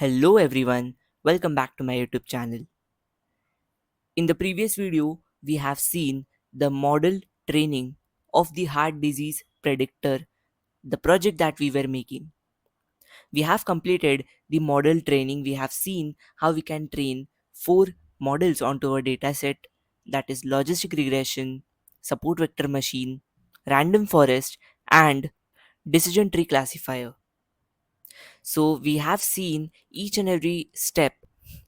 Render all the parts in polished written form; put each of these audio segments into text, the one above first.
Hello everyone, welcome back to my YouTube channel. In the previous video, we have seen the model training of the heart disease predictor, the project that we were making. We have completed the model training. We have seen how we can train four models onto our dataset, that is logistic regression, support vector machine, random forest, and decision tree classifier. So we have seen each and every step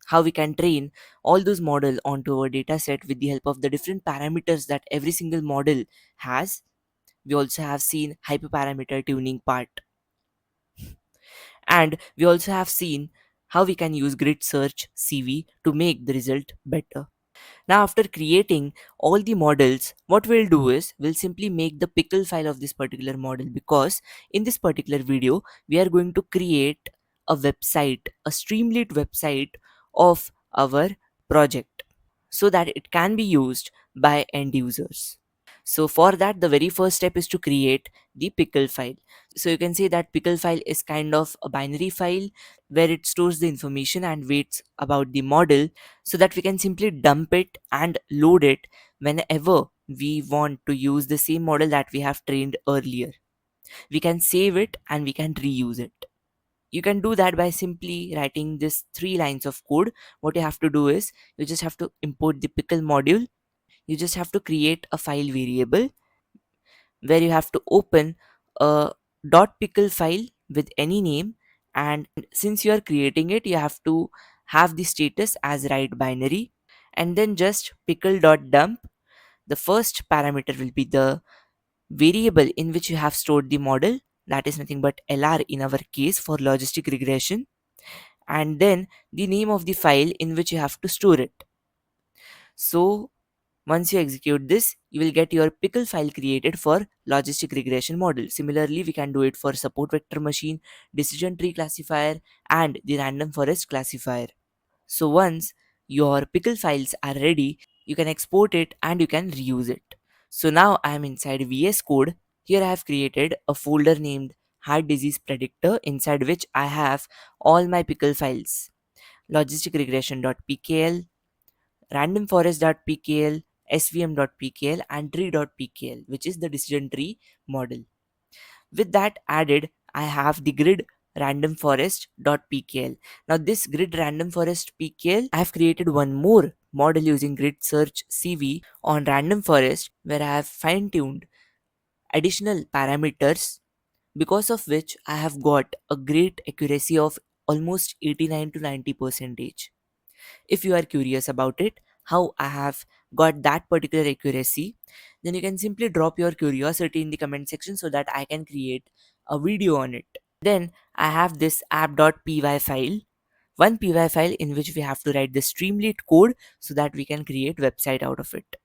how we can train all those models onto our data set with the help of the different parameters that every single model has. We also have seen hyperparameter tuning part, and we also have seen how we can use grid search CV to make the result better. Now, after creating all the models, what we'll do is we'll simply make the pickle file of this particular model, because in this particular video, we are going to create a website, a Streamlit website of our project so that it can be used by end users. So for that, the very first step is to create the pickle file. So you can say that pickle file is kind of a binary file where it stores the information and waits about the model, so that we can simply dump it and load it whenever we want to use the same model that we have trained earlier. We can save it and we can reuse it. You can do that by simply writing this three lines of code. What you have to do is you just have to import the pickle module. You just have to create a file variable where you have to open a .pickle file with any name, and since you are creating it, you have to have the status as write binary, and then just pickle.dump. The first parameter will be the variable in which you have stored the model, that is nothing but lr in our case for logistic regression, and then the name of the file in which you have to store it. So once you execute this, you will get your pickle file created for logistic regression model. Similarly, we can do it for support vector machine, decision tree classifier, and the random forest classifier. So once your pickle files are ready, you can export it and you can reuse it. So now I am inside VS Code. Here I have created a folder named heart disease predictor, inside which I have all my pickle files: logistic regression.pkl, randomforest.pkl, svm.pkl, and tree.pkl, which is the decision tree model. With that added, I have the grid random forest.pkl. Now this grid random forest pkl, I have created one more model using grid search CV on random forest, where I have fine tuned additional parameters, because of which I have got a great accuracy of almost 89 to 90 percentage. If you are curious about it, how I have got that particular accuracy, then you can simply drop your curiosity in the comment section so that I can create a video on it. Then I have this app.py file, one py file in which we have to write the Streamlit code so that we can create website out of it.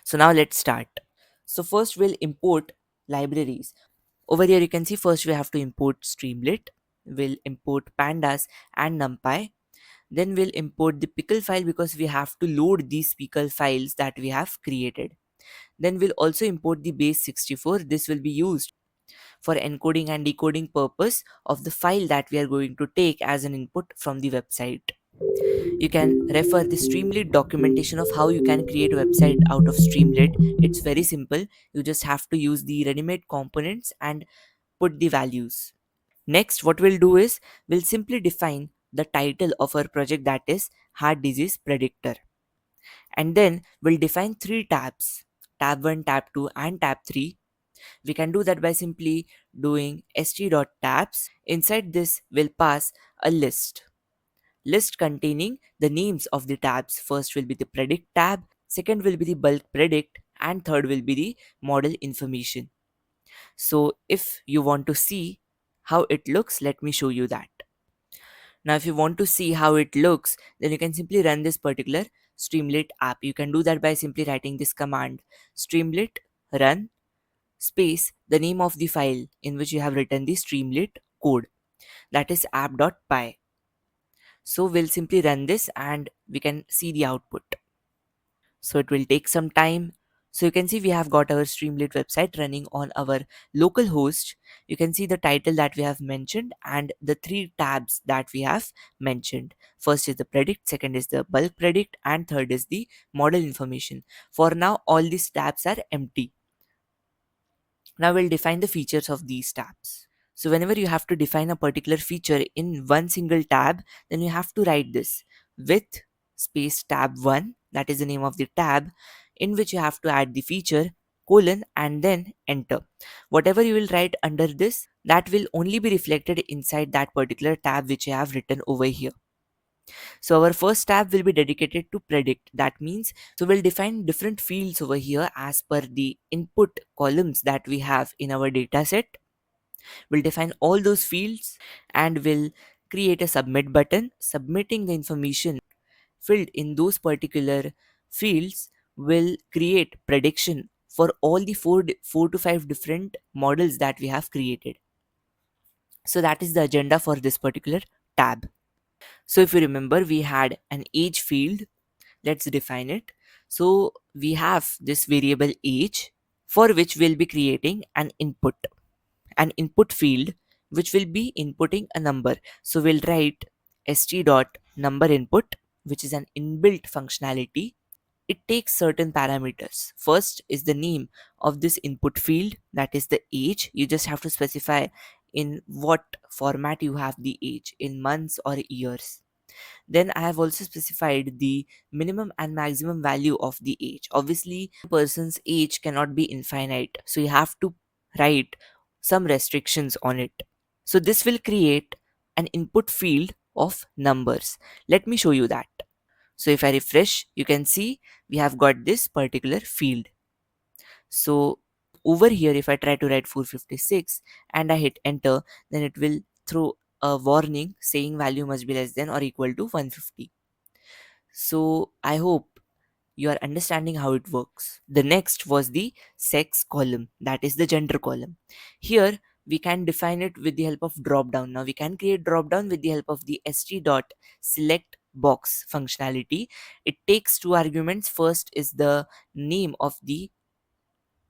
So now let's start. So first we'll import libraries. Over here you can see first we have to import Streamlit, we'll import pandas and numpy. Then we'll import the pickle file because we have to load these pickle files that we have created. Then we'll also import the base 64. This will be used for encoding and decoding purpose of the file that we are going to take as an input from the website. You can refer the Streamlit documentation of how you can create a website out of Streamlit. It's very simple. You just have to use the ready-made components and put the values. Next, what we'll do is we'll simply define the title of our project, that is heart disease predictor. And then we'll define three tabs: tab 1, tab 2, and tab 3. We can do that by simply doing st.tabs. Inside this, we'll pass a list containing the names of the tabs. First will be the predict tab, second will be the bulk predict, and third will be the model information. So if you want to see how it looks, let me show you that. Now if you want to see how it looks, then you can simply run this particular Streamlit app. You can do that by simply writing this command: Streamlit run space the name of the file in which you have written the Streamlit code, that is app.py. So we'll simply run this and we can see the output. So it will take some time. So you can see we have got our Streamlit website running on our local host. You can see the title that we have mentioned and the three tabs that we have mentioned. First is the predict, second is the bulk predict, and third is the model information. For now, all these tabs are empty. Now we'll define the features of these tabs. So whenever you have to define a particular feature in one single tab, then you have to write this with space tab 1, that is the name of the tab, in which you have to add the feature colon and then enter. Whatever you will write under this, that will only be reflected inside that particular tab which you have written over here. So our first tab will be dedicated to predict. That means, so we'll define different fields over here as per the input columns that we have in our data set. We'll define all those fields and we'll create a submit button. Submitting the information filled in those particular fields will create prediction for all the four to five different models that we have created. So that is the agenda for this particular tab. So if you remember, we had an age field. Let's define it. So we have this variable age for which we'll be creating an input field which will be inputting a number. So we'll write st dot number input, which is an inbuilt functionality. It takes certain parameters. First is the name of this input field, that is the age. You just have to specify in what format you have the age, in months or years. Then I have also specified the minimum and maximum value of the age. Obviously, a person's age cannot be infinite, so you have to write some restrictions on it. So this will create an input field of numbers. Let me show you that. So if I refresh, you can see we have got this particular field. So over here, if I try to write 456 and I hit enter, then it will throw a warning saying value must be less than or equal to 150. So I hope you are understanding how it works. The next was the sex column, that is the gender column. Here we can define it with the help of drop down. Now we can create drop down with the help of the st.select box functionality. It takes two arguments. First is the name of the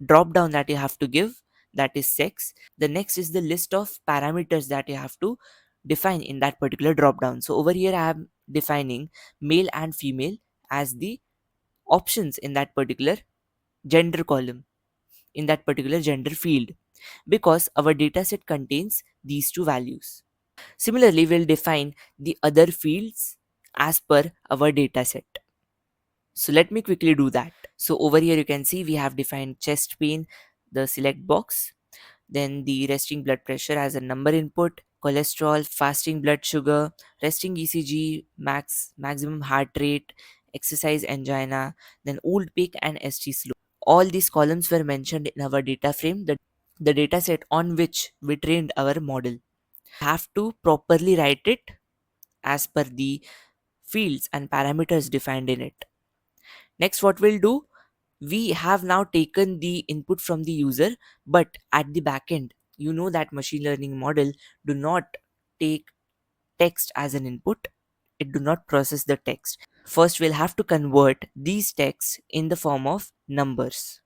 drop down that you have to give, that is sex. The next is the list of parameters that you have to define in that particular drop down. So over here I am defining male and female as the options in that particular gender column, in that particular gender field, because our dataset contains these two values. Similarly, we'll define the other fields as per our dataset. So let me quickly do that. So over here you can see we have defined chest pain, the select box, then the resting blood pressure as a number input, cholesterol, fasting blood sugar, resting ECG, maximum heart rate, exercise angina, then old peak and ST slope. All these columns were mentioned in our data frame, the data set on which we trained our model. Have to properly write it as per the fields and parameters defined in it. Next, what we'll do, we have now taken the input from the user, but at the back end, you know that machine learning model do not take text as an input. It do not process the text. First, we'll have to convert these texts in the form of numbers.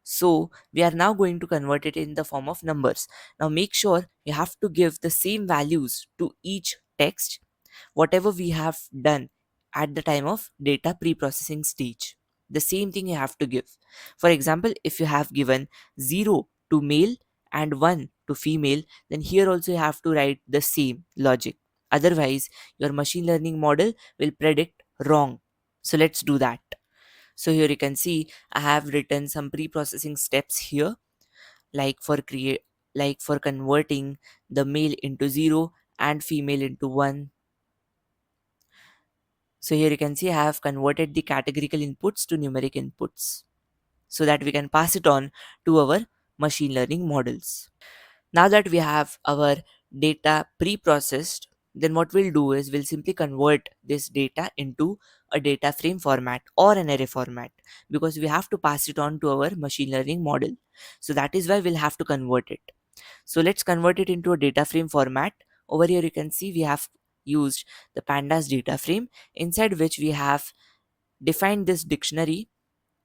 So we are now going to convert it in the form of numbers. Now make sure you have to give the same values to each text, whatever we have done at the time of data pre-processing stage. The same thing you have to give. For example, if you have given 0 to male and 1 to female, then here also you have to write the same logic. Otherwise, your machine learning model will predict wrong. So let's do that. So here you can see I have written some pre-processing steps here, like for converting the male into 0 and female into 1. So here you can see I have converted the categorical inputs to numeric inputs so that we can pass it on to our machine learning models. Now that we have our data pre-processed, then what we'll do is we'll simply convert this data into a data frame format or an array format, because we have to pass it on to our machine learning model. So that is why we'll have to convert it. So let's convert it into a data frame format. Over here you can see we have used the pandas data frame, inside which we have defined this dictionary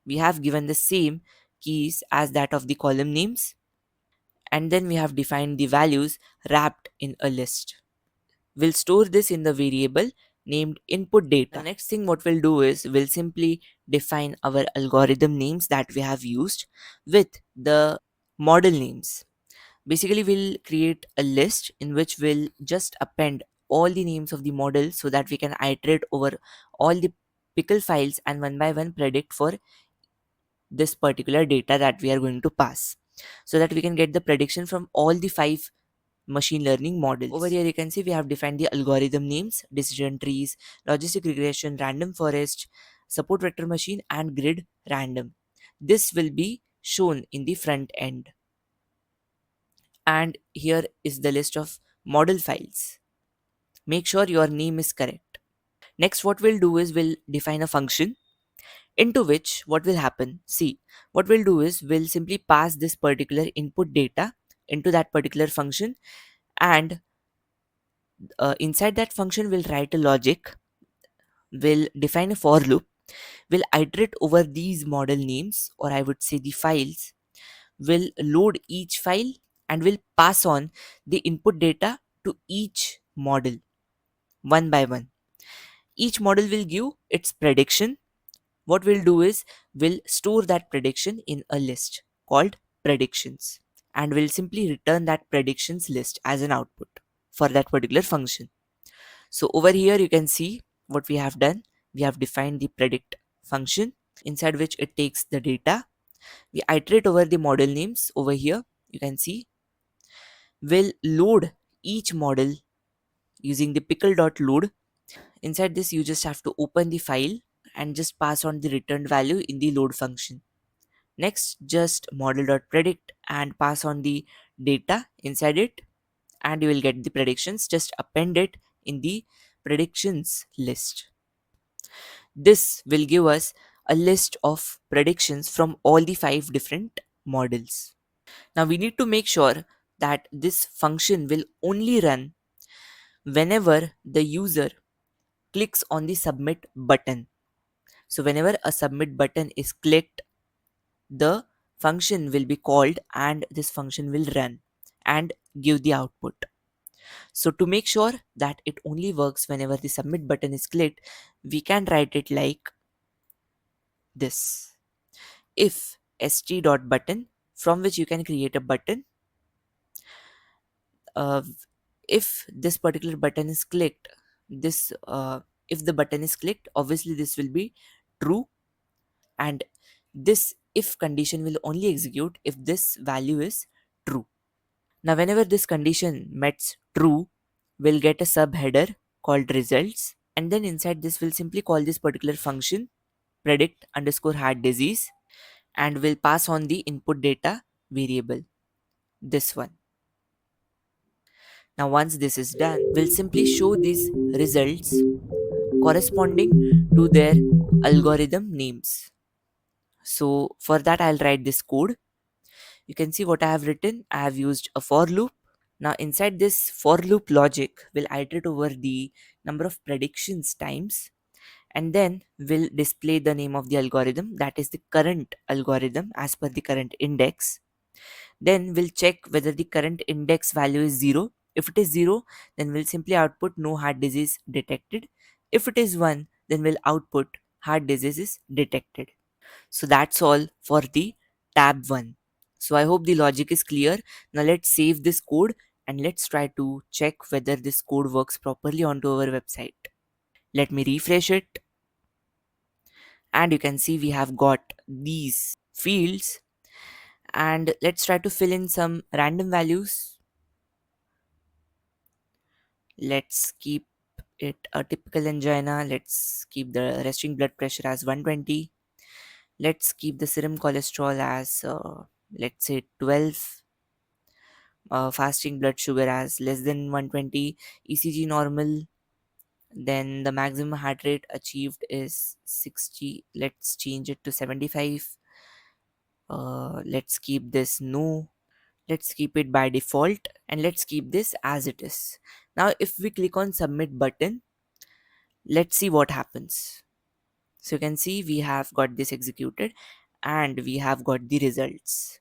we have given the same keys as that of the column names, and then we have defined the values wrapped in a list. We'll store this in the variable named input data. The next thing what we'll do is we'll simply define our algorithm names that we have used with the model names. Basically, we'll create a list in which we'll just append all the names of the model so that we can iterate over all the pickle files and one by one predict for this particular data that we are going to pass, so that we can get the prediction from all the five machine learning models. Over here you can see we have defined the algorithm names, decision trees, logistic regression, random forest, support vector machine, and grid random. This will be shown in the front end. And here is the list of model files. Make sure your name is correct. Next, what we'll do is we'll define a function into which what will happen. See, what we'll do is we'll simply pass this particular input data into that particular function, and inside that function we'll write a logic, we'll define a for loop, we'll iterate over these model names, or I would say the files, will load each file, and will pass on the input data to each model one by one. Each model will give its prediction. What we'll do is we'll store that prediction in a list called predictions, and we'll simply return that predictions list as an output for that particular function. So over here you can see what we have done. We have defined the predict function inside which it takes the data. We iterate over the model names. Over here you can see we'll load each model using the pickle.load. Inside this you just have to open the file and just pass on the returned value in the load function. Next, just model.predict and pass on the data inside it, and you will get the predictions. Just append it in the predictions list. This will give us a list of predictions from all the five different models. Now we need to make sure that this function will only run whenever the user clicks on the submit button. So whenever a submit button is clicked, the function will be called and this function will run and give the output. So to make sure that it only works whenever the submit button is clicked, we can write it like this: if st.button, from which you can create a button, uh, if this particular button is clicked, this if the button is clicked, obviously this will be true, and this if condition will only execute if this value is true. Now whenever this condition meets true, we'll get a subheader called results, and then inside this we'll simply call this particular function predict underscore heart disease, and we'll pass on the input data variable, this one. Now once this is done, we'll simply show these results corresponding to their algorithm names. So for that I'll write this code. You can see what I have written. I have used a for loop. Now inside this for loop logic, we'll iterate over the number of predictions times, and then we'll display the name of the algorithm, that is the current algorithm as per the current index. Then we'll check whether the current index value is 0. If it is 0, then we'll simply output no heart disease detected. If it is 1, then we'll output heart disease is detected. So that's all for the tab 1. So I hope the logic is clear. Now let's save this code and let's try to check whether this code works properly onto our website. Let me refresh it, and you can see we have got these fields, and let's try to fill in some random values. Let's keep it a typical angina. Let's keep the resting blood pressure as 120. Let's keep the serum cholesterol as let's say 12. Fasting blood sugar as less than 120. ECG normal. Then the maximum heart rate achieved is 60. Let's change it to 75. Let's keep this no. Let's keep it by default, and let's keep this as it is. Now if we click on submit button, let's see what happens. So you can see we have got this executed and we have got the results.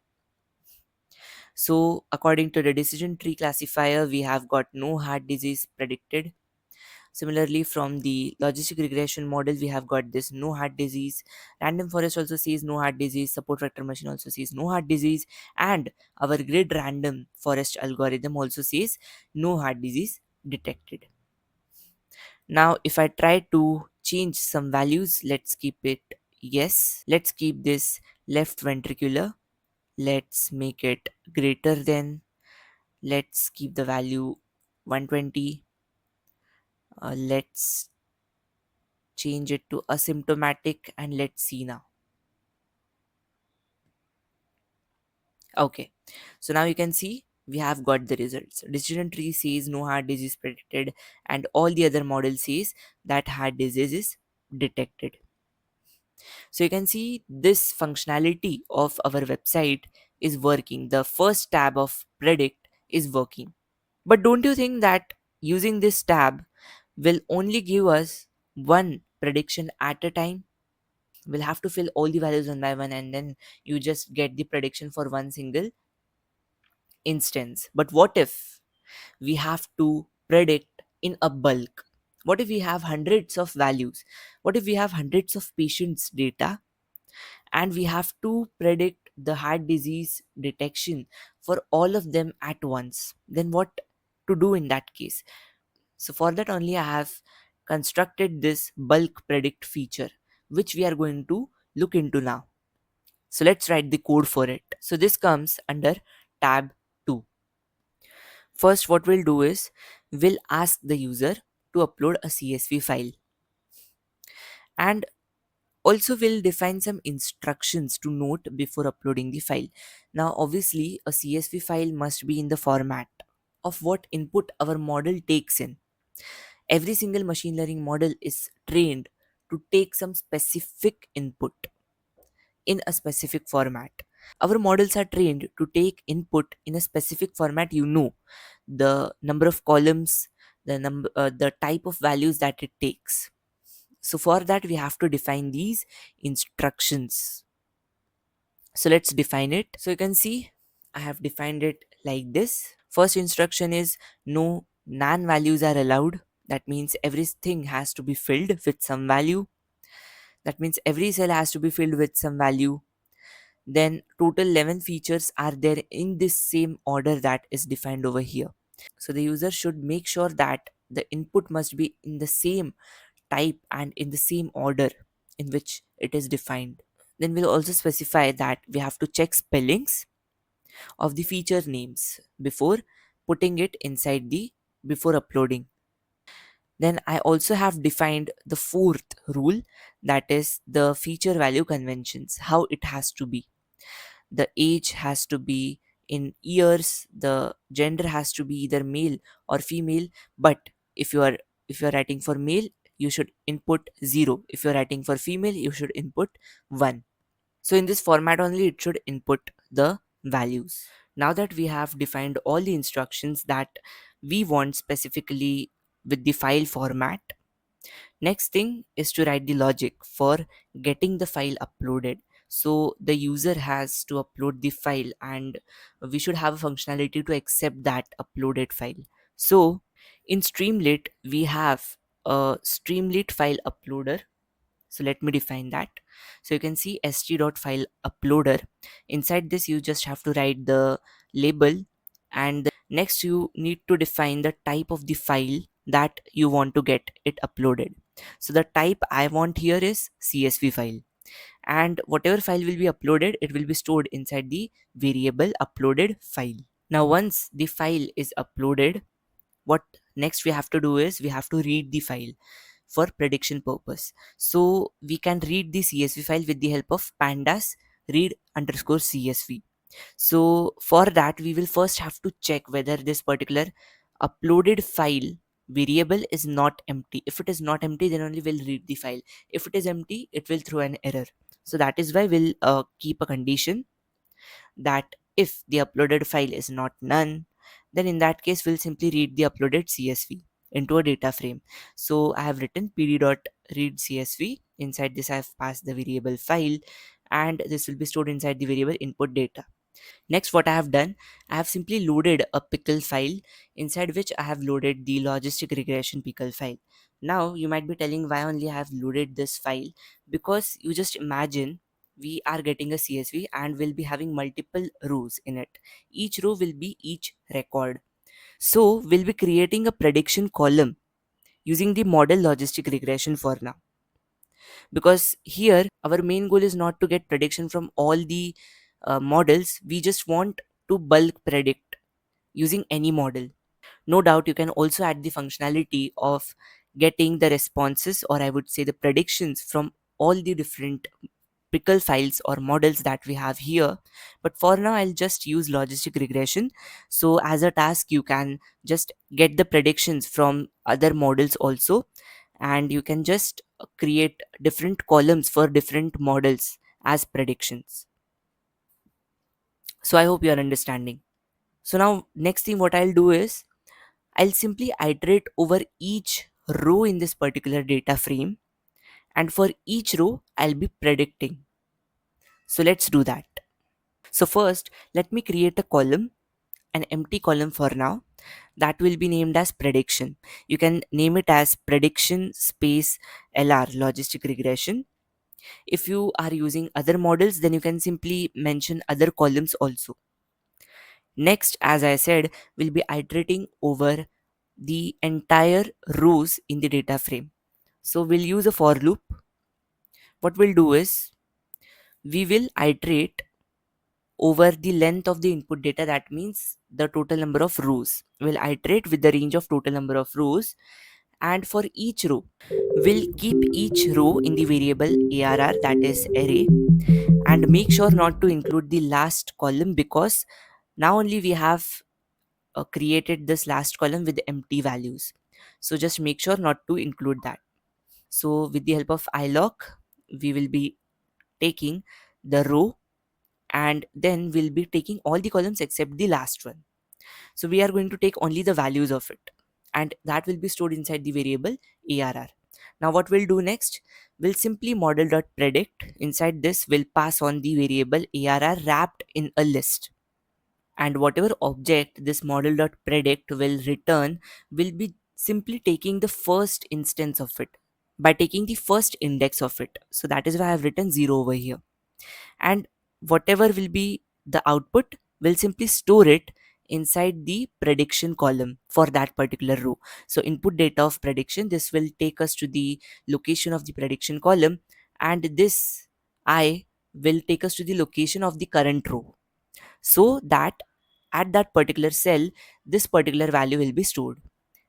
So according to the decision tree classifier, we have got no heart disease predicted. Similarly, from the logistic regression model, we have got this no heart disease. Random forest also sees no heart disease. Support vector machine also sees no heart disease. And our grid random forest algorithm also says no heart disease detected. Now, if I try to change some values, let's keep it yes. Let's keep this left ventricular. Let's make it greater than. Let's keep the value 120. Let's change it to asymptomatic and let's see now. Okay, so now you can see we have got the results. Decision tree says no heart disease predicted, and all the other model says that heart disease is detected. So you can see this functionality of our website is working. The first tab of predict is working. But don't you think that using this tab will only give us one prediction at a time? We'll have to fill all the values one by one and then you just get the prediction for one single instance. But what if we have to predict in a bulk? What if we have hundreds of values? What if we have hundreds of patients data and we have to predict the heart disease detection for all of them at once? Then what to do in that case? So for that only I have constructed this bulk predict feature, which we are going to look into now. So let's write the code for it. So this comes under tab 2. First, what we'll do is we'll ask the user to upload a CSV file, and also we'll define some instructions to note before uploading the file. Now obviously a CSV file must be in the format of what input our model takes in. Every single machine learning model is trained to take some specific input in a specific format. Our models are trained to take input in a specific format, the number of columns, the type of values that it takes. So for that we have to define these instructions. So let's define it. So you can see I have defined it like this. First instruction is no nan values are allowed. That means everything has to be filled with some value. That means every cell has to be filled with some value. Then total 11 features are there in this same order that is defined over here. So the user should make sure that the input must be in the same type and in the same order in which it is defined. Then we'll also specify that we have to check spellings of the feature names before putting it inside the before uploading. Then I also have defined the fourth rule, that is the feature value conventions, how it has to be. The age has to be in years, the gender has to be either male or female, but if you are if you are writing for male you should input 0, if you are writing for female you should input 1. So in this format only it should input the values. Now that we have defined all the instructions that we want specifically with the file format, next thing is to write the logic for getting the file uploaded. So the user has to upload the file and we should have a functionality to accept that uploaded file. So in Streamlit, we have a Streamlit file uploader. So let me define that. So you can see st.file uploader. Inside this, you just have to write the label, and next you need to define the type of the file that you want to get it uploaded. So the type I want here is CSV file, and whatever file will be uploaded, it will be stored inside the variable uploaded file. Now once the file is uploaded, what next we have to do is we have to read the file for prediction purpose. So we can read the CSV file with the help of pandas read underscore CSV. So for that we will first have to check whether this particular uploaded file variable is not empty. If it is not empty, then only we'll read the file. If it is empty, it will throw an error. So that is why we'll keep a condition that if the uploaded file is not none, then in that case we'll simply read the uploaded CSV into a data frame. So I have written pd.read CSV Inside this, I have passed the variable file, and this will be stored inside the variable input data. Next, what I have done, I have simply loaded a pickle file inside which I have loaded the logistic regression pickle file. Now, you might be telling why only I have loaded this file, because you just imagine we are getting a CSV and we'll be having multiple rows in it. Each row will be each record. So, we'll be creating a prediction column using the model logistic regression for now, because here our main goal is not to get prediction from all the models. We just want to bulk predict using any model. No doubt you can also add the functionality of getting the responses, or I would say the predictions, from all the different pickle files or models that we have here. But for now, I'll just use logistic regression. So as a task, you can just get the predictions from other models also, and you can just create different columns for different models as predictions. So I hope you are understanding. So now next thing what I'll do is I'll simply iterate over each row in this particular data frame, and for each row I'll be predicting. So let's do that. So first, let me create a column, an empty column for now, that will be named as prediction. You can name it as prediction space LR, logistic regression. If you are using other models, then you can simply mention other columns also. Next, as I said, we'll be iterating over the entire rows in the data frame. So we'll use a for loop. What we'll do is we will iterate over the length of the input data. That means the total number of rows. We'll iterate with the range of total number of rows, and for each row we'll keep each row in the variable arr, that is array, and make sure not to include the last column, because now only we have created this last column with empty values. So just make sure not to include that. So with the help of iloc, we will be taking the row, and then we'll be taking all the columns except the last one. So we are going to take only the values of it, and that will be stored inside the variable arr. Now what we'll do next, we'll simply model.predict. Inside this, we'll pass on the variable arr wrapped in a list, and whatever object this model.predict will return will be simply taking the first instance of it, by taking the first index of it. So that is why I have written 0 over here. And whatever will be the output, will simply store it inside the prediction column for that particular row. So input data of prediction, this will take us to the location of the prediction column, and this I will take us to the location of the current row, so that at that particular cell this particular value will be stored.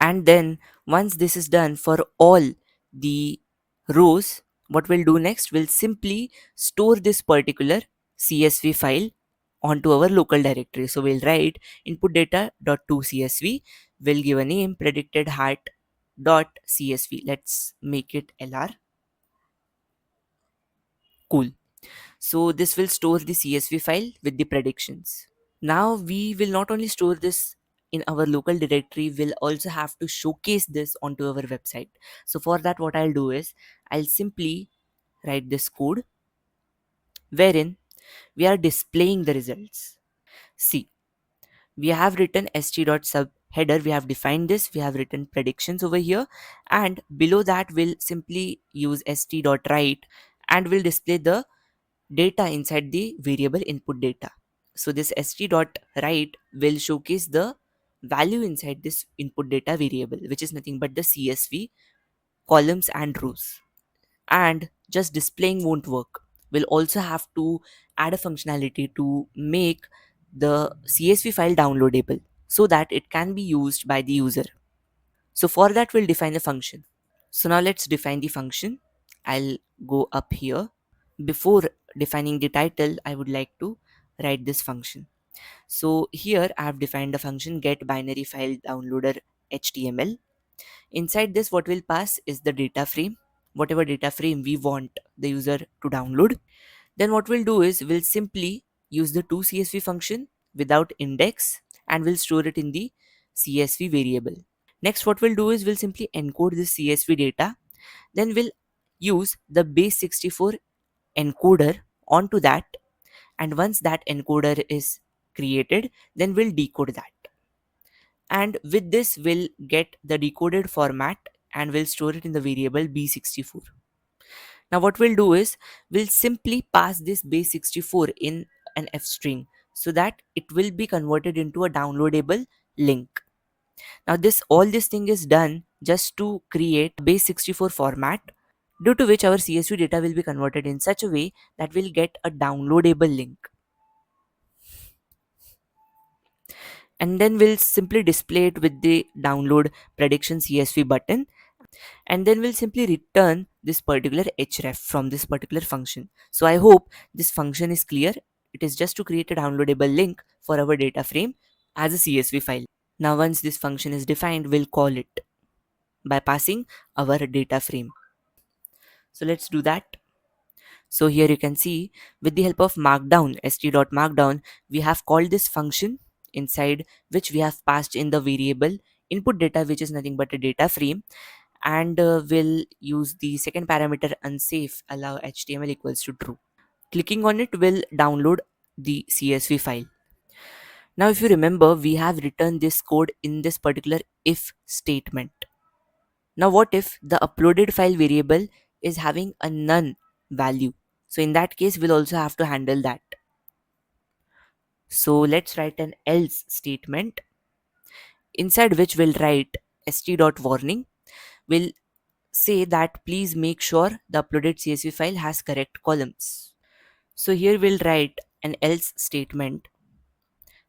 And then once this is done for all the rows, what we'll do next, we'll simply store this particular CSV file onto our local directory. So we'll write input data.tocsv, we'll give a name predicted hat.csv. Let's make it lr. Cool. So this will store the CSV file with the predictions. Now we will not only store this in our local directory, we'll also have to showcase this onto our website. So for that, what I'll do is I'll simply write this code wherein we are displaying the results. See, we have written st.sub header, we have defined this, we have written predictions over here, and below that we'll simply use st.write, and we'll display the data inside the variable input data. So this st.write will showcase the value inside this input data variable, which is nothing but the CSV columns and rows. And just displaying won't work. We'll also have to add a functionality to make the CSV file downloadable so that it can be used by the user. So for that, we'll define a function. So now let's define the function. I'll go up here. Before defining the title, I would like to write this function. So here I have defined a function get binary file downloader HTML. Inside this, what we'll pass is the data frame, whatever data frame we want the user to download. Then what we'll do is we'll simply use the toCSV function without index, and we'll store it in the CSV variable. Next, what we'll do is we'll simply encode this CSV data. Then we'll use the base 64 encoder onto that, and once that encoder is created, then we'll decode that. And with this, we'll get the decoded format and we'll store it in the variable b64. Now what we'll do is we'll simply pass this base 64 in an f string so that it will be converted into a downloadable link. Now this thing is done just to create base 64 format, due to which our CSV data will be converted in such a way that we'll get a downloadable link. And then we'll simply display it with the download prediction CSV button, and then we'll simply return this particular href from this particular function. So I hope this function is clear. It is just to create a downloadable link for our data frame as a CSV file. Now once this function is defined, we'll call it by passing our data frame. So let's do that. So here you can see, with the help of markdown, st.markdown, we have called this function inside which we have passed in the variable input data, which is nothing but a data frame, and we'll use the second parameter unsafe allow html equals to true. Clicking on it will download the CSV file. Now if you remember, we have written this code in this particular if statement. Now what if the uploaded file variable is having a none value? So in that case, we'll also have to handle that. So let's write an else statement inside which we'll write st.warning. We'll say that please make sure the uploaded CSV file has correct columns. So here we'll write an else statement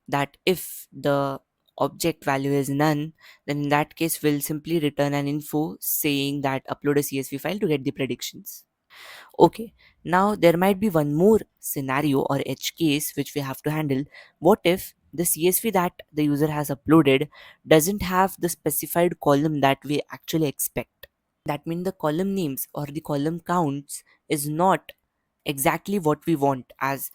that if the object value is none, then in that case we'll simply return an info saying that upload a CSV file to get the predictions. Okay, now there might be one more scenario or edge case which we have to handle. What if the CSV that the user has uploaded doesn't have the specified column that we actually expect? That means the column names or the column counts is not exactly what we want as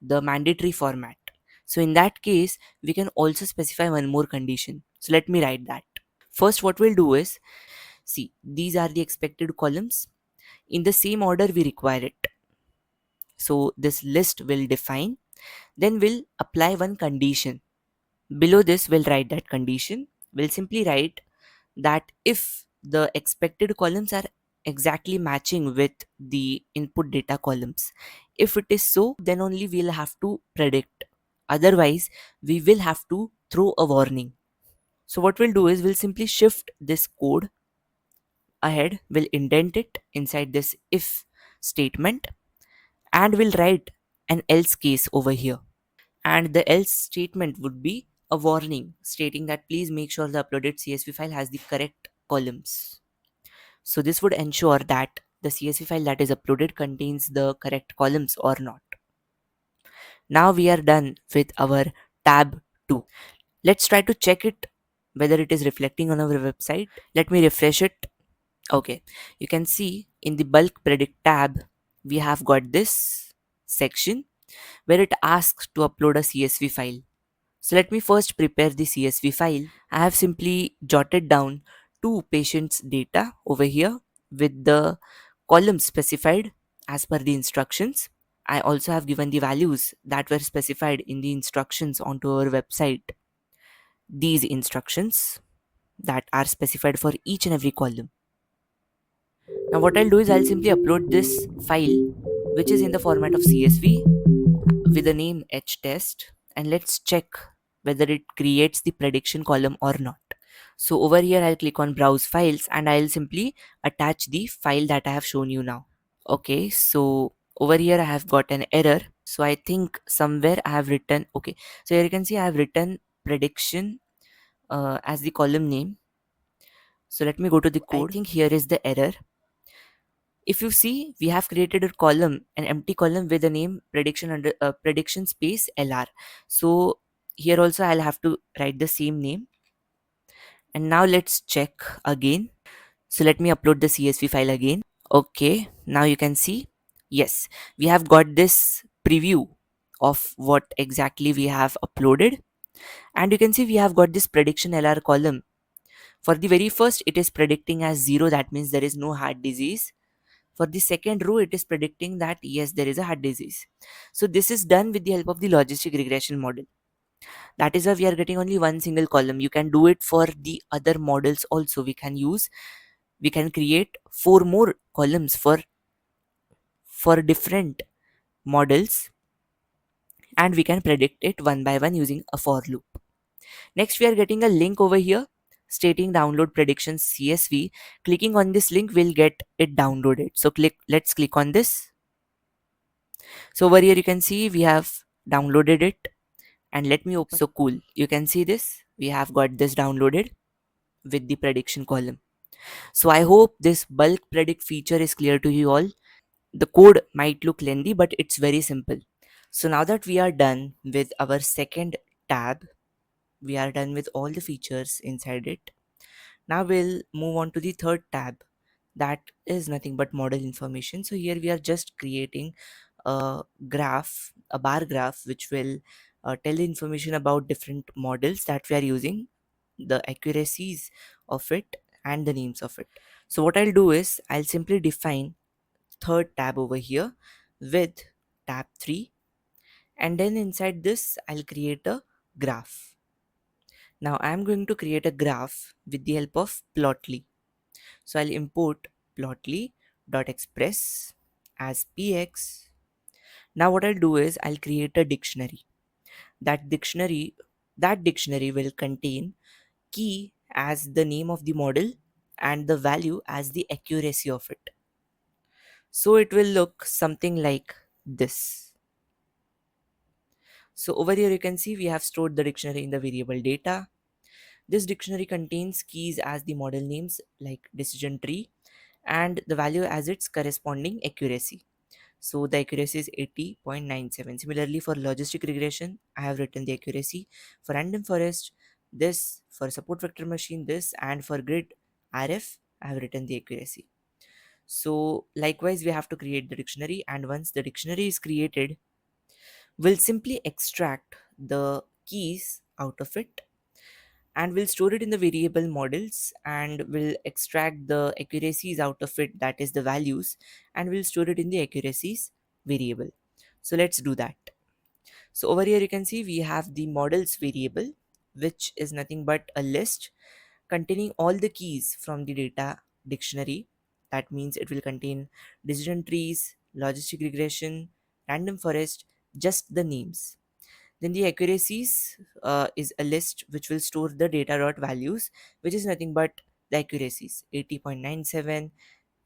the mandatory format. So in that case, we can also specify one more condition. So let me write that. First, what we'll do is, see, these are the expected columns in the same order we require it. So this list will define, then we'll apply one condition. Below this, we'll write that condition. We'll simply write that if the expected columns are exactly matching with the input data columns, if it is so, then only we'll have to predict. Otherwise, we will have to throw a warning. So what we'll do is we'll simply shift this code ahead, we'll indent it inside this if statement, and we'll write an else case over here. And the else statement would be a warning stating that please make sure the uploaded CSV file has the correct columns. So this would ensure that the CSV file that is uploaded contains the correct columns or not. Now we are done with our tab 2. Let's try to check it whether it is reflecting on our website. Let me refresh it. Okay, you can see in the bulk predict tab, we have got this section where it asks to upload a CSV file. So let me first prepare the CSV file. I have simply jotted down two patients' data over here with the columns specified as per the instructions. I also have given the values that were specified in the instructions onto our website. These instructions that are specified for each and every column. Now what I'll do is I'll simply upload this file which is in the format of CSV with the name htest, and let's check whether it creates the prediction column or not. So over here I'll click on browse files and I'll simply attach the file that I have shown you now. Okay, so over here I have got an error. So I think somewhere I have written, okay, so here you can see I have written prediction as the column name. So let me go to the code. I think here is the error. If you see, we have created a column, an empty column with the name prediction under prediction space LR. So here also I'll have to write the same name. And now let's check again. So let me upload the CSV file again. Okay, now you can see, yes, we have got this preview of what exactly we have uploaded. And you can see we have got this prediction LR column. For the very first, it is predicting as 0. That means there is no heart disease. For the second row, it is predicting that yes, there is a heart disease. So this is done with the help of the logistic regression model. That is why we are getting only one single column. You can do it for the other models also. We can create four more columns for different models, and we can predict it one by one using a for loop. Next, we are getting a link over here stating download predictions CSV. Clicking on this link will get it downloaded. So let's click on this. So over here you can see we have downloaded it, and let me open. So cool. You can see this. We have got this downloaded with the prediction column. So I hope this bulk predict feature is clear to you all. The code might look lengthy, but it's very simple. So now that we are done with our second tab, we are done with all the features inside it. Now we'll move on to the third tab. That is nothing but model information. So here we are just creating a graph, a bar graph, which will tell the information about different models that we are using, the accuracies of it, and the names of it. So what I'll do is I'll simply define third tab over here with tab 3, and then inside this I'll create a graph. Now I'm going to create a graph with the help of Plotly. So I'll import plotly.express as px. Now what I'll do is I'll create a dictionary. That dictionary that dictionary will contain key as the name of the model and the value as the accuracy of it. So it will look something like this. So over here you can see we have stored the dictionary in the variable data. This dictionary contains keys as the model names like decision tree and the value as its corresponding accuracy. So the accuracy is 80.97. Similarly, for logistic regression, I have written the accuracy. For random forest, this. For support vector machine, this. And for grid RF, I have written the accuracy. So likewise, we have to create the dictionary, and once the dictionary is created, we'll simply extract the keys out of it, and we'll store it in the variable models, and we'll extract the accuracies out of it, that is the values, and we'll store it in the accuracies variable. So let's do that. So over here you can see we have the models variable, which is nothing but a list containing all the keys from the data dictionary. That means it will contain decision trees, logistic regression, random forest, just the names. Then the accuracies is a list which will store the data dot values, which is nothing but the accuracies 80.97,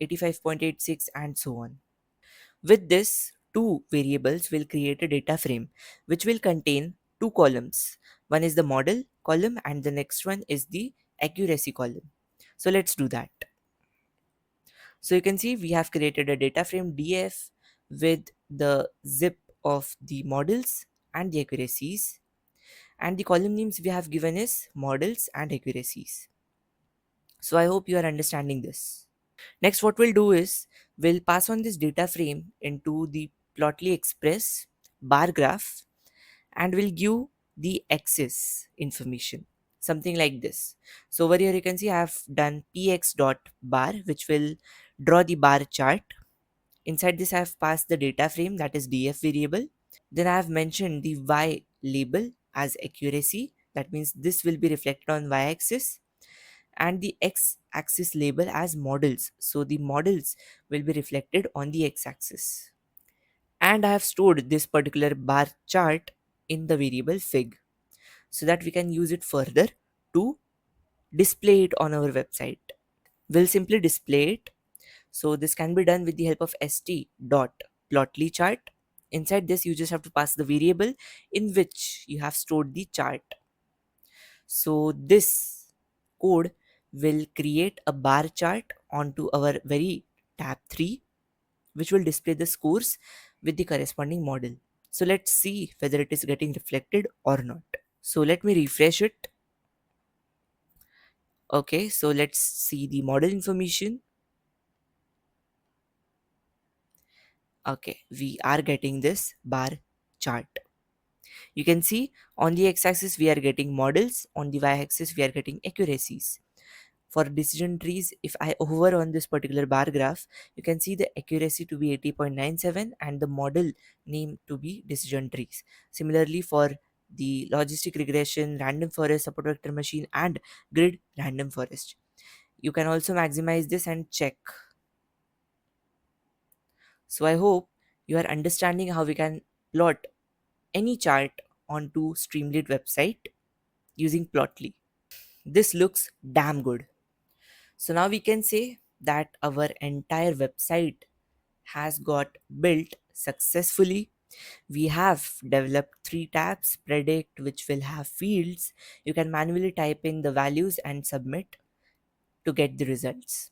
85.86, and so on. With this, two variables will create a data frame which will contain two columns. One is the model column and the next one is the accuracy column. So let's do that. So you can see we have created a data frame df with the zip of the models and the accuracies, and the column names we have given is models and accuracies. So I hope you are understanding this. Next, what we'll do is we'll pass on this data frame into the Plotly Express bar graph, and we'll give the axis information, something like this. So over here you can see I have done px dot bar, which will draw the bar chart. Inside this I have passed the data frame, that is df variable. Then I have mentioned the y label as accuracy. That means this will be reflected on y-axis, and the x-axis label as models. So the models will be reflected on the x-axis. And I have stored this particular bar chart in the variable fig so that we can use it further to display it on our website. We'll simply display it. So this can be done with the help of st.plotly chart. Inside this, you just have to pass the variable in which you have stored the chart. So this code will create a bar chart onto our very tab 3, which will display the scores with the corresponding model. So let's see whether it is getting reflected or not. So let me refresh it. Okay, so let's see the model information. Okay, we are getting this bar chart. You can see on the x-axis we are getting models, on the y-axis we are getting accuracies. For decision trees, if I hover on this particular bar graph, you can see the accuracy to be 80.97 and the model name to be decision trees. Similarly, for the logistic regression, random forest, support vector machine, and grid random forest, you can also maximize this and check. So I hope you are understanding how we can plot any chart onto Streamlit website using Plotly. This looks damn good. So now we can say that our entire website has got built successfully. We have developed three tabs: predict, which will have fields. You can manually type in the values and submit to get the results.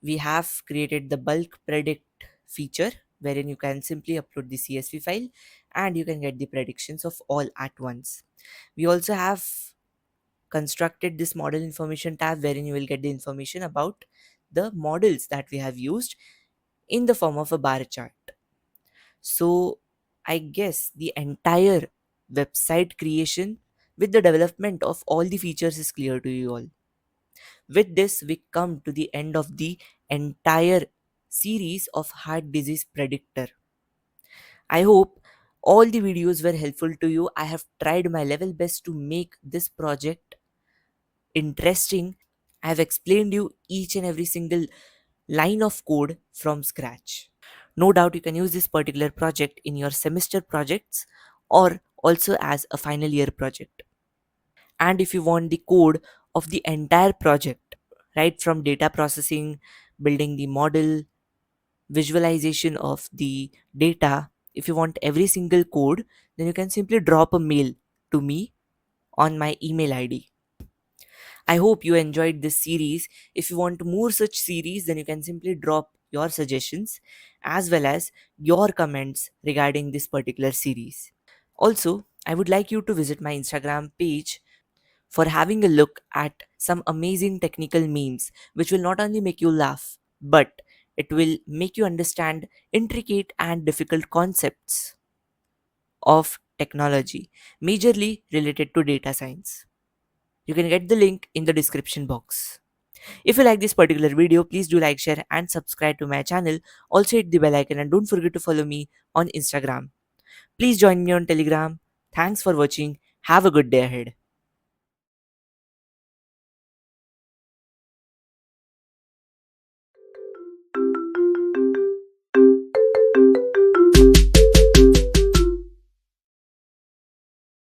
We have created the bulk predict feature, wherein you can simply upload the CSV file and you can get the predictions of all at once. We also have constructed this model information tab, wherein you will get the information about the models that we have used in the form of a bar chart. So I guess the entire website creation with the development of all the features is clear to you all. With this, we come to the end of the entire series of heart disease predictor. I hope all the videos were helpful to you. I have tried my level best to make this project interesting. I have explained you each and every single line of code from scratch. No doubt you can use this particular project in your semester projects or also as a final year project. And if you want the code of the entire project, right from data processing, building the model, visualization of the data, if you want every single code, then you can simply drop a mail to me on my email ID. I hope you enjoyed this series. If you want more such series, then you can simply drop your suggestions as well as your comments regarding this particular series. Also, I would like you to visit my Instagram page for having a look at some amazing technical memes which will not only make you laugh, but it will make you understand intricate and difficult concepts of technology, majorly related to data science. You can get the link in the description box. If you like this particular video, please do like, share, and subscribe to my channel. Also hit the bell icon and don't forget to follow me on Instagram. Please join me on Telegram. Thanks for watching. Have a good day ahead.